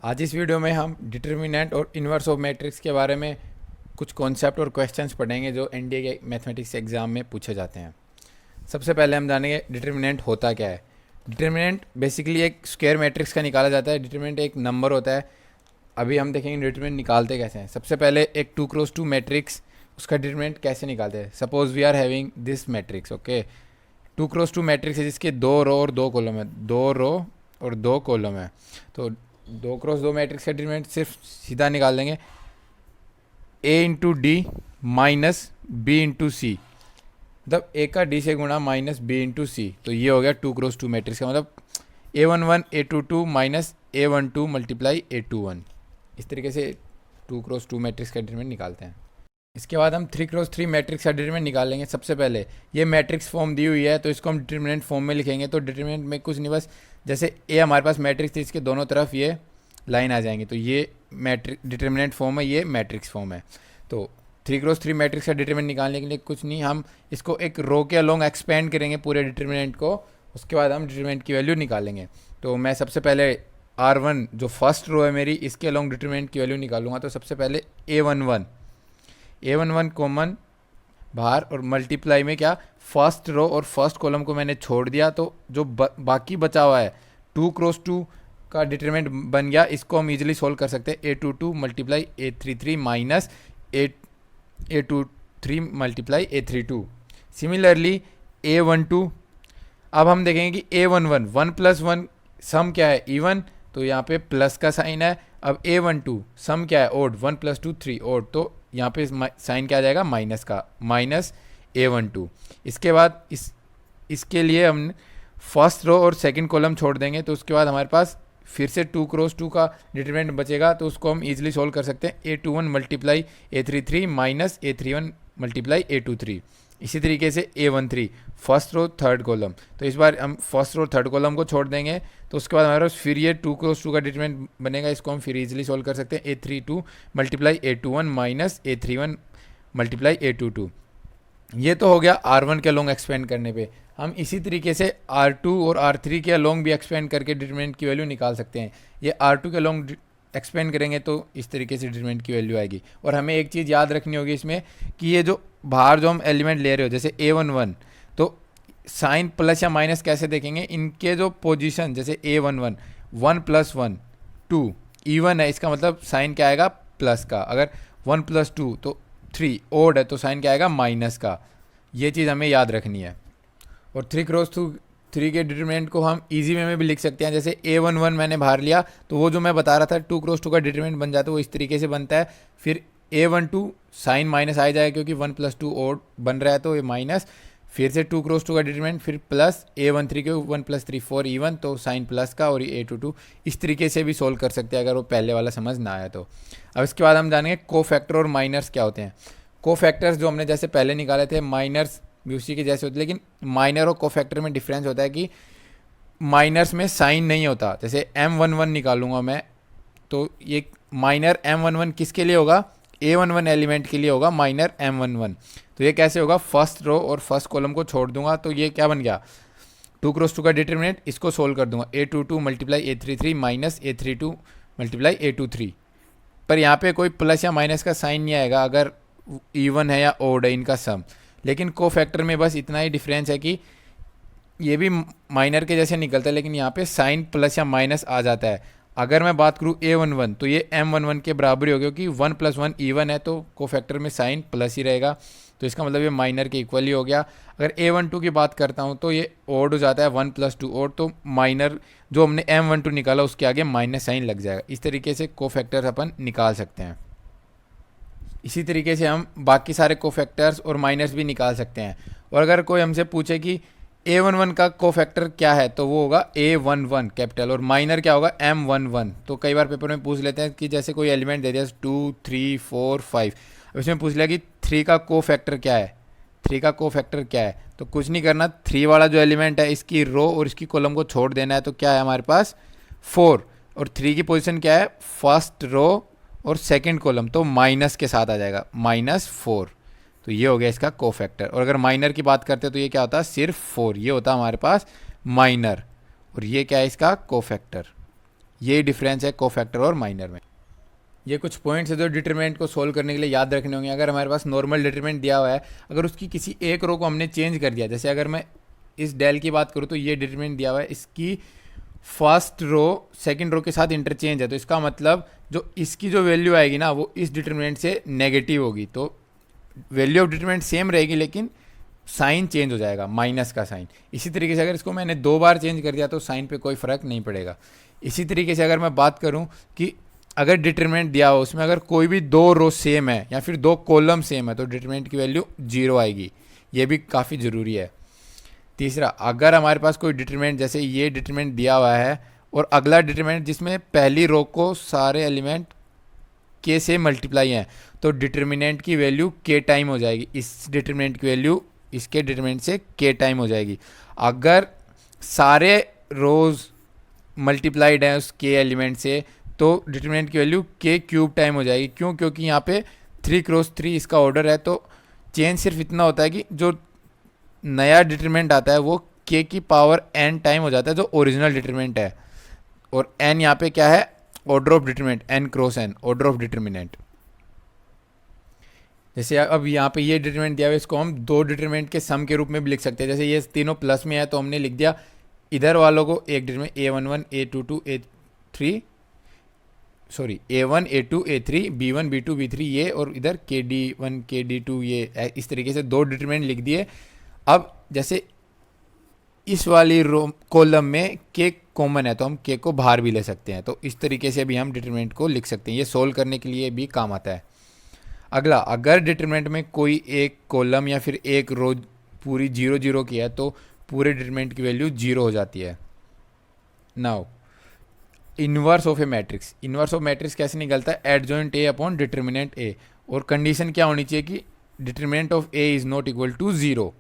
आज इस वीडियो में हम डिटर्मिनेंट और इन्वर्स ऑफ मैट्रिक्स के बारे में कुछ कॉन्सेप्ट और क्वेश्चंस पढ़ेंगे जो एनडीए के मैथमेटिक्स एग्जाम में पूछे जाते हैं। सबसे पहले हम जानेंगे डिटर्मिनेंट होता क्या है। डिटर्मिनेंट बेसिकली एक स्क्वायर मैट्रिक्स का निकाला जाता है। डिटर्मिनेंट एक नंबर होता है। अभी हम देखेंगे डिटर्मिनेंट निकालते कैसे हैं। सबसे पहले एक 2x2 मैट्रिक्स, उसका डिटर्मिनेंट कैसे निकालते हैं। Suppose we are having this matrix, okay. 2x2 matrix है जिसके 2 रो और 2 कॉलम है, 2 रो और 2 कॉलम है। तो 2x2 मैट्रिक्स का डिटरमिनेंट सिर्फ सीधा निकाल देंगे, a into D minus B into C, मतलब a का d से गुणा माइनस b इंटू सी। तो ये हो गया 2x2 मैट्रिक्स का मतलब a11 a22 minus a12 multiply a21। इस तरीके से 2x2 मैट्रिक्स का डिटरमिनेंट निकालते हैं। इसके बाद हम 3x3 मैट्रिक्स का डिटरमिनेंट निकालेंगे। सबसे पहले ये मैट्रिक्स फॉर्म दी हुई है तो इसको हम डिटरमिनेंट फॉर्म में लिखेंगे। तो डिटरमिनेंट में कुछ नहीं, बस जैसे ए हमारे पास मैट्रिक्स थी, इसके दोनों तरफ ये लाइन आ जाएंगी, तो ये डिटरमिनेंट फॉर्म है, ये मैट्रिक्स फॉर्म है। तो 3x3 मैट्रिक्स का डिटरमिनेंट निकालने के लिए कुछ नहीं, हम इसको एक रो के अलोंग एक्सपेंड करेंगे पूरे डिटरमिनेंट को, उसके बाद हम डिटरमिनेंट की वैल्यू निकालेंगे। तो मैं सबसे पहले R1 जो फर्स्ट रो है मेरी, इसके अलोंग डिटरमिनेंट की वैल्यू निकालूंगा। तो सबसे पहले a11 कॉमन बाहर और मल्टीप्लाई में क्या, फर्स्ट रो और फर्स्ट कॉलम को मैंने छोड़ दिया, तो जो बाकी बचा हुआ है 2x2 का डिटरमिनेंट बन गया। इसको हम इजीली सोल्व कर सकते हैं। a22 multiply a33 minus a23 multiply a32। Similarly a12, अब हम देखेंगे कि a11 1 प्लस 1 सम क्या है, इवन, तो यहाँ पे प्लस का साइन है। अब a12 सम क्या है, ओड, 1 प्लस 2 3 ओड, तो यहाँ पे साइन क्या आ जाएगा, माइनस का, माइनस a12। इसके बाद इसके लिए हम फर्स्ट रो और सेकंड कॉलम छोड़ देंगे, तो उसके बाद हमारे पास फिर से 2x2 का डिटरमिनेंट बचेगा। तो उसको हम इजीली सोल्व कर सकते हैं। a21 multiply a33 minus a31 multiply a23। इसी तरीके से a13 first row third column, तो इस बार हम फर्स्ट रो थर्ड कॉलम को छोड़ देंगे। तो उसके बाद हमारे पास फिर ये 2x2 का डिटरमिनेंट बनेगा, इसको हम फिर इजीली सोल्व कर सकते हैं। a32 multiply a21 minus a31 multiply a22। ये तो हो गया R1 के अलोंग एक्सपेंड करने पे। हम इसी तरीके से R2 और R3 के अलोंग भी एक्सपेंड करके डिटरमिनेंट की वैल्यू निकाल सकते हैं। ये R2 के अलोंग एक्सपेंड करेंगे तो इस तरीके से डिटरमिनेंट की वैल्यू आएगी। और हमें एक चीज़ याद रखनी होगी इसमें कि ये जो बाहर जो हम एलिमेंट ले रहे हो, जैसे a11, तो साइन प्लस या माइनस कैसे देखेंगे, इनके जो पोजीशन, जैसे a11 1 प्लस 1 2 इवन है, इसका मतलब साइन क्या आएगा, प्लस का। अगर 1 प्लस 2 तो 3 ओड है, तो साइन क्या आएगा, माइनस का। ये चीज़ हमें याद रखनी है। और 3x3 के डिटरमिनेंट को हम इजी वे में भी लिख सकते हैं। जैसे a11 मैंने बाहर लिया, तो वो जो मैं बता रहा था 2x2 का डिटरमिनेंट बन जाता है, वो इस तरीके से बनता है। फिर a12 साइन माइनस आ जाएगा क्योंकि 1 प्लस 2 ओड बन रहा है, तो ये माइनस, फिर से 2x2 का डिटरमिनेंट, फिर प्लस a13 के 1 प्लस 3 4 इवन, तो साइन प्लस का, और ये a22। इस तरीके से भी सोल्व कर सकते हैं अगर वो पहले वाला समझ ना आया तो। अब इसके बाद हम जानेंगे कोफैक्टर और माइनर्स क्या होते हैं। कोफैक्टर्स जो हमने जैसे पहले निकाले थे, माइनर्स भी उसी के जैसे होते हैं, लेकिन माइनर और कोफैक्टर में डिफरेंस होता है कि माइनर्स में साइन नहीं होता। जैसे m11 निकालूंगा मैं, तो ये माइनर m11 किसके लिए होगा, a11 एलिमेंट के लिए होगा माइनर m11। तो ये कैसे होगा, फर्स्ट रो और फर्स्ट कॉलम को छोड़ दूंगा, तो ये क्या बन गया, 2x2 का डिटरमिनेंट, इसको सोल्व कर दूंगा, a22 multiply a33 minus a32 multiply a23। पर यहाँ पे कोई प्लस या माइनस का साइन नहीं आएगा अगर इवन है या ओड है इनका सम। लेकिन कोफैक्टर में बस इतना ही डिफरेंस है कि ये भी माइनर के जैसे निकलता है, लेकिन यहाँ पे साइन प्लस या माइनस आ जाता है। अगर मैं बात करूँ a11, तो ये m11 के बराबर ही हो गया, क्योंकि 1 प्लस 1 इवन है, तो कोफैक्टर में साइन प्लस ही रहेगा, तो इसका मतलब ये माइनर के इक्वल ही हो गया। अगर a12 की बात करता हूँ तो ये ओड हो जाता है, 1 प्लस 2 ओड, तो माइनर जो हमने m12 निकाला उसके आगे माइनस साइन लग जाएगा। इस तरीके से कोफैक्टर अपन निकाल सकते हैं। इसी तरीके से हम बाकी सारे कोफैक्टर्स और माइनर्स भी निकाल सकते हैं। और अगर कोई हमसे पूछे कि a11 का कोफैक्टर क्या है, तो वो होगा a11 कैपिटल, और माइनर क्या होगा, m11। तो कई बार पेपर में पूछ लेते हैं कि जैसे कोई एलिमेंट दे दिया 2 3 4 5, अब इसमें पूछ लिया कि 3 का कोफैक्टर क्या है, 3 का कोफैक्टर क्या है, तो कुछ नहीं करना, 3 वाला जो एलिमेंट है इसकी रो और इसकी कॉलम को छोड़ देना है। तो क्या है हमारे पास 4, और 3 की पोजीशन क्या है, फर्स्ट रो और सेकंड कॉलम, तो माइनस के साथ आ जाएगा, -4। तो ये हो गया इसका कोफैक्टर। और अगर माइनर की बात करते हैं तो ये क्या होता है, सिर्फ 4, ये होता है हमारे पास माइनर, और ये क्या है इसका कोफैक्टर। ये डिफरेंस है कोफैक्टर और माइनर में। ये कुछ पॉइंट्स है जो डिटरमिनेंट को सोल्व करने के लिए याद रखने होंगे। अगर हमारे पास नॉर्मल डिटरमिनेंट दिया हुआ है, अगर उसकी किसी एक रो को हमने चेंज कर दिया, जैसे अगर मैं इस डेल की बात करूँ तो ये डिटरमिनेंट दिया हुआ है, इसकी फर्स्ट रो सेकंड रो के साथ इंटरचेंज है, तो इसका मतलब जो इसकी जो वैल्यू आएगी ना वो इस डिटरमिनेंट से नेगेटिव होगी। तो वैल्यू ऑफ डिटरमिनेंट सेम रहेगी लेकिन साइन चेंज हो जाएगा, माइनस का साइन। इसी तरीके से अगर इसको मैंने 2 बार चेंज कर दिया तो साइन पे कोई फ़र्क नहीं पड़ेगा। इसी तरीके से अगर मैं बात करूं कि अगर डिटरमिनेंट दिया हो उसमें अगर कोई भी 2 रो सेम है या फिर 2 कॉलम सेम है तो डिटरमिनेंट की वैल्यू 0 आएगी। ये भी काफ़ी ज़रूरी है। तीसरा, अगर हमारे पास कोई डिटरमिनेंट जैसे ये डिटरमिनेंट दिया हुआ है और अगला डिटरमिनेंट जिसमें पहली रो को सारे एलिमेंट के से मल्टीप्लाई हैं, तो डिटरमिनेंट की वैल्यू के टाइम हो जाएगी। इस डिटरमिनेंट की वैल्यू इसके डिटरमिनेंट से के टाइम हो जाएगी। अगर सारे रोज मल्टीप्लाइड हैं उस के एलिमेंट से तो डिटरमिनेंट की वैल्यू के क्यूब टाइम हो जाएगी। क्यों? क्योंकि यहाँ पे 3×3 इसका ऑर्डर है, तो चेंज सिर्फ इतना होता है कि जो नया डिटरमिनेंट आता है वो के की पावर n टाइम हो जाता है जो ओरिजिनल डिटरमिनेंट है, और n यहाँ पे क्या है? Order of determinant, n×n order of determinant. जैसे अब यहाँ पे ये डिटरमिनेंट दिया हुआ है, इसको हम 2 डिटरमिनेंट के सम के रूप में भी लिख सकते हैं। जैसे ये तीनों प्लस में है तो हमने लिख दिया इधर वालों को एक determinant a11 a22 a3 sorry a1 a2 a3 b1 b2 b3 ये, और इधर kd1 kd2 ये, इस तरीके से 2 डिटरमिनेंट लिख दिए। अब जैसे इस वाली रो कॉलम में के कॉमन है तो हम के को बाहर भी ले सकते हैं, तो इस तरीके से भी हम डिटरमिनेंट को लिख सकते हैं। ये सोल्व करने के लिए भी काम आता है। अगला, अगर डिटरमिनेंट में कोई एक कॉलम या फिर एक रो पूरी 0 0 की है तो पूरे डिटरमिनेंट की वैल्यू 0 हो जाती है। Now inverse of a matrix, inverse of matrix कैसे निकलता है? Adjoint a upon determinant a, और कंडीशन क्या होनी चाहिए कि determinant of A is not equal to 0।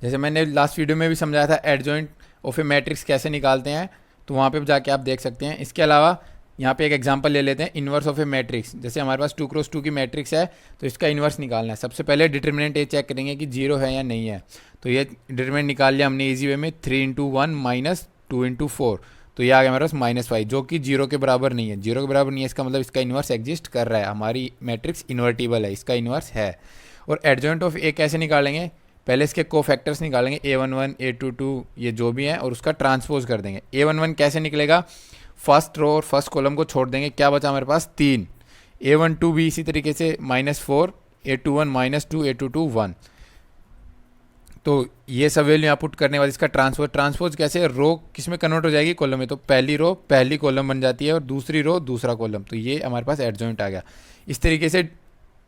जैसे मैंने लास्ट वीडियो में भी समझाया था एडजॉइंट ऑफ ए मैट्रिक्स कैसे निकालते हैं, तो वहाँ पे जाके आप देख सकते हैं। इसके अलावा यहाँ पे एक एग्जांपल ले लेते हैं इनवर्स ऑफ ए मैट्रिक्स। जैसे हमारे पास 2×2 की मैट्रिक्स है तो इसका इनवर्स निकालना है। सबसे पहले डिटरमिनेंट ए चेक करेंगे कि 0 है या नहीं है, तो ये डिटरमिनेंट निकाल लिया हमने इजी वे में, 3×1 माइनस 2×4, तो ये आ गया हमारे पास -5, जो कि 0 के बराबर नहीं है। 0 के बराबर नहीं है इसका मतलब इसका इनवर्स एग्जिस्ट कर रहा है, हमारी मैट्रिक्स इन्वर्टिबल है, इसका इनवर्स है। और एडजॉइंट ऑफ ए कैसे निकालेंगे? पहले इसके कोफैक्टर्स निकालेंगे a11 a22 ये जो भी है, और उसका ट्रांसपोज कर देंगे। a11 कैसे निकलेगा? फर्स्ट रो और फर्स्ट कॉलम को छोड़ देंगे, क्या बचा हमारे पास? 3। a12 भी इसी तरीके से -4, a21 -2 a22 1। तो ये सब वैल्यू यहाँ पुट करने के बाद इसका ट्रांसपोज कैसे? रो किस में कन्वर्ट हो जाएगी? कॉलम में। तो पहली रो पहली कॉलम बन जाती है और दूसरी रो दूसरा कॉलम, तो ये हमारे पास एडजॉइंट आ गया। इस तरीके से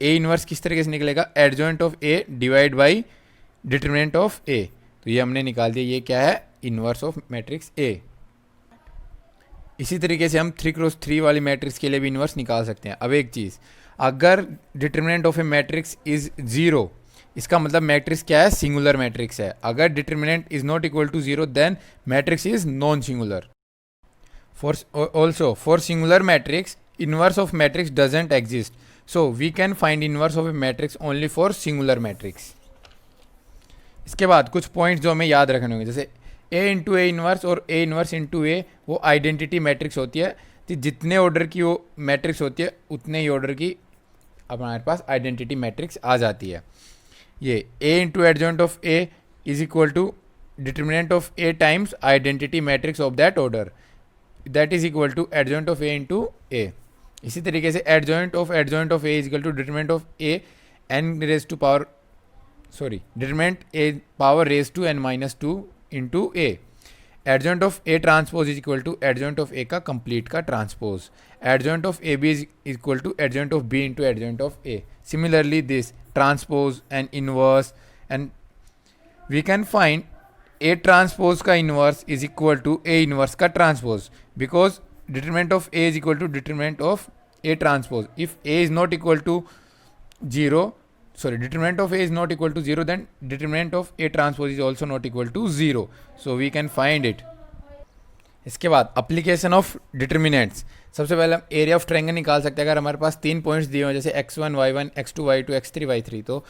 ए इनवर्स किस तरीके से निकलेगा? Adjoint of A divide by determinant of A, तो ये हमने निकाल दिया। ये क्या है? Inverse of matrix A. इसी तरीके से हम 3×3 वाली मैट्रिक्स के लिए भी इनवर्स निकाल सकते हैं। अब एक चीज़, अगर determinant of a matrix is 0, इसका मतलब मैट्रिक्स क्या है? सिंगुलर मैट्रिक्स है। अगर determinant is not equal to 0 then matrix is non singular. For singular matrix inverse of matrix doesn't exist, so we can find inverse of a matrix only for singular matrix. इसके बाद कुछ points जो हमें याद रखने होंगे, जैसे ए into A inverse और ए इनवर्स इंटू ए, वो आइडेंटिटी मैट्रिक्स होती है। तो जितने ऑर्डर की वो मैट्रिक्स होती है उतने ही ऑर्डर की अब हमारे पास आइडेंटिटी मैट्रिक्स आ जाती है। ये A into adjoint of A is equal to determinant of A times identity matrix of that order, that is equal to adjoint of A into A. इसी तरीके से adjoint of A is equal to determinant of A N raise to power determinant A power raise to n-2 into A. Adjoint of A transpose is equal to adjoint of A का complete का transpose. Adjoint of A B is equal to adjoint of B into adjoint of A. Similarly this transpose and inverse, and we can find A transpose का inverse is equal to A inverse का transpose, because determinant of A is equal to determinant of A transpose. If A is not equal to 0, determinant of A is not equal to 0, then determinant of A transpose is also not equal to 0. So we can find it. इसके बाद application of determinants. सबसे पहले हम area of triangle निकाल सकते हैं। अगर हमारे पास 3 पॉइंट्स दिए हुए हैं, जैसे x1 y1 x2 y2 x3 y3, तो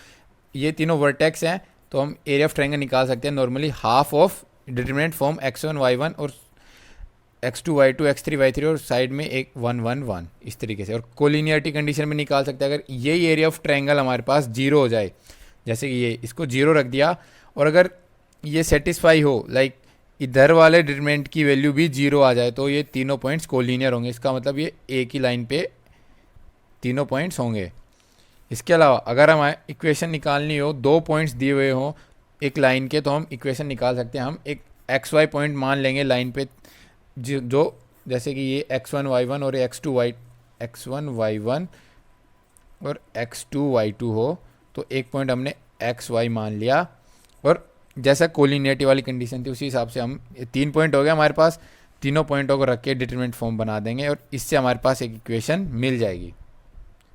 ये तीनों वर्टेक्स हैं, तो हम एरिया ऑफ ट्रायंगल निकाल सकते हैं normally half of determinant form x1 y1 और x2 y2 x3 y3 और साइड में एक 1 1 1 इस तरीके से। और कोलिनियरिटी कंडीशन में निकाल सकते हैं अगर यही एरिया ऑफ ट्रायंगल हमारे पास 0 हो जाए, जैसे कि ये इसको 0 रख दिया और अगर ये सेटिस्फाई हो, लाइक इधर वाले डिटरमिनेंट की वैल्यू भी 0 आ जाए, तो ये तीनों पॉइंट्स कोलिनियर होंगे। इसका मतलब ये एक ही लाइन पे तीनों पॉइंट्स होंगे। इसके अलावा अगर हमें इक्वेशन निकालनी हो, 2 पॉइंट्स दिए हुए हों एक लाइन के, तो हम इक्वेशन निकाल सकते हैं। हम एक एक्स वाई पॉइंट मान लेंगे लाइन पे, जो जैसे कि ये x1 y1 और x1 y1 और x2 y2 हो, तो एक पॉइंट हमने एक्स वाई मान लिया और जैसा कोलिनियरिटी वाली कंडीशन थी उसी हिसाब से हम 3 पॉइंट हो गया हमारे पास, तीनों पॉइंटों को रख के डिटरमिनेंट फॉर्म बना देंगे और इससे हमारे पास एक इक्वेशन मिल जाएगी।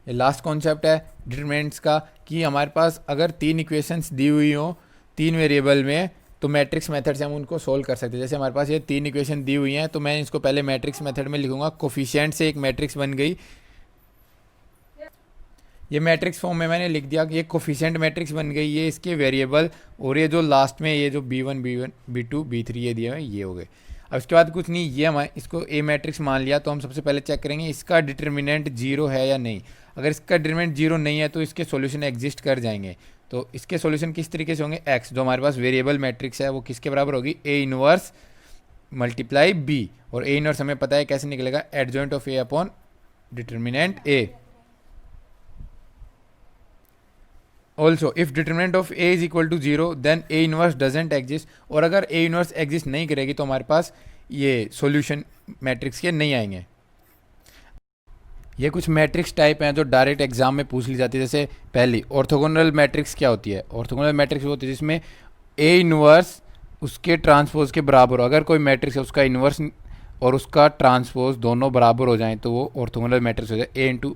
ये लास्ट कॉन्सेप्ट है डिटरमिनेंट्स का कि हमारे पास अगर 3 इक्वेशंस दी हुई हो 3 वेरिएबल में, तो मैट्रिक्स मेथड से हम उनको सोल्व कर सकते हैं। जैसे हमारे पास ये 3 इक्वेशन दी हुई हैं, तो मैं इसको पहले मैट्रिक्स मेथड में लिखूंगा। कोफिशिएंट से एक मैट्रिक्स बन गई, ये मैट्रिक्स फॉर्म में मैंने लिख दिया कि ये कोफिशिएंट मैट्रिक्स बन गई, ये इसके वेरिएबल, और ये जो लास्ट में ये जो b1 b1 b2 b3 ये दिए हुए ये हो गए। अब इसके बाद कुछ नहीं, ये हमारे इसको ए मैट्रिक्स मान लिया, तो हम सबसे पहले चेक करेंगे इसका डिटरमिनेंट 0 है या नहीं। अगर इसका डिटरमिनेंट 0 नहीं है तो इसके सॉल्यूशन एग्जिस्ट कर जाएंगे। तो इसके सॉल्यूशन किस तरीके से होंगे, x जो हमारे पास वेरिएबल मैट्रिक्स है वो किसके बराबर होगी, a इनवर्स मल्टीप्लाई b, और a इनवर्स हमें पता है कैसे निकलेगा, adjoint of a upon determinant a। Also if determinant of a is equal to 0 then a inverse doesn't exist, और अगर a इनवर्स एग्जिस्ट नहीं करेगी तो हमारे पास ये सॉल्यूशन मैट्रिक्स के नहीं आएंगे। ये कुछ मैट्रिक्स टाइप हैं जो डायरेक्ट एग्जाम में पूछ ली जाती है। जैसे पहली ऑर्थोगोनल मैट्रिक्स क्या होती है, ऑर्थोगोनल मैट्रिक्स वो होती है जिसमें ए इनवर्स उसके ट्रांसपोज के बराबर हो। अगर कोई मैट्रिक्स है उसका इनवर्स और उसका ट्रांसपोज दोनों बराबर हो जाएं तो वो ऑर्थोगोनल मैट्रिक्स हो जाए। A into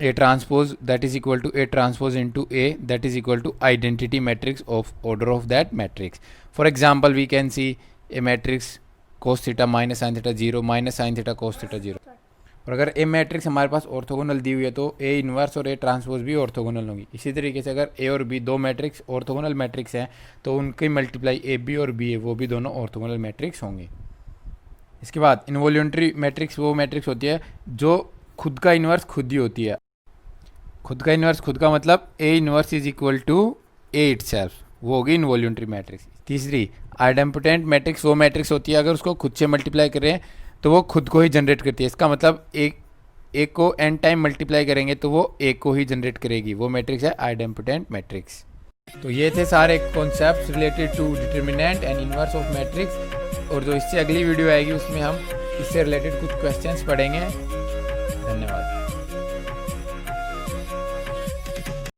A transpose that is equal to A transpose into A that is equal to identity matrix of order of that matrix. For example we can see a matrix cos theta minus sine theta 0 minus sine theta cos theta 0। और अगर ए matrix हमारे पास orthogonal दी हुई है तो A inverse और A transpose भी orthogonal होंगी। इसी तरीके से अगर ए और बी दो मैट्रिक्स ऑर्थोगोनल मैट्रिक्स हैं तो उनकी मल्टीप्लाई ए बी और बी ए वो भी दोनों ऑर्थोगोनल मैट्रिक्स होंगे। इसके बाद इनवॉल्यूंटरी मैट्रिक्स वो मैट्रिक्स होती है जो खुद का इनवर्स खुद ही होती है। खुद का इनवर्स खुद का मतलब a inverse is equal to a itself, वो होगी इनवॉल्यूंटरी मैट्रिक्स। तीसरी आइडेम्पोटेंट मैट्रिक्स वो मैट्रिक्स होती है अगर उसको खुद से मल्टीप्लाई करें तो वो खुद को ही जनरेट करती है। इसका मतलब एक को n टाइम मल्टीप्लाई करेंगे तो वो एक को ही जनरेट करेगी, वो मैट्रिक्स है आइडेम्पोटेंट मैट्रिक्स। तो ये थे सारे concepts related to determinant and inverse of matrix, और जो इससे अगली वीडियो आएगी उसमें हम इससे रिलेटेड कुछ क्वेश्चंस पढ़ेंगे। धन्यवाद।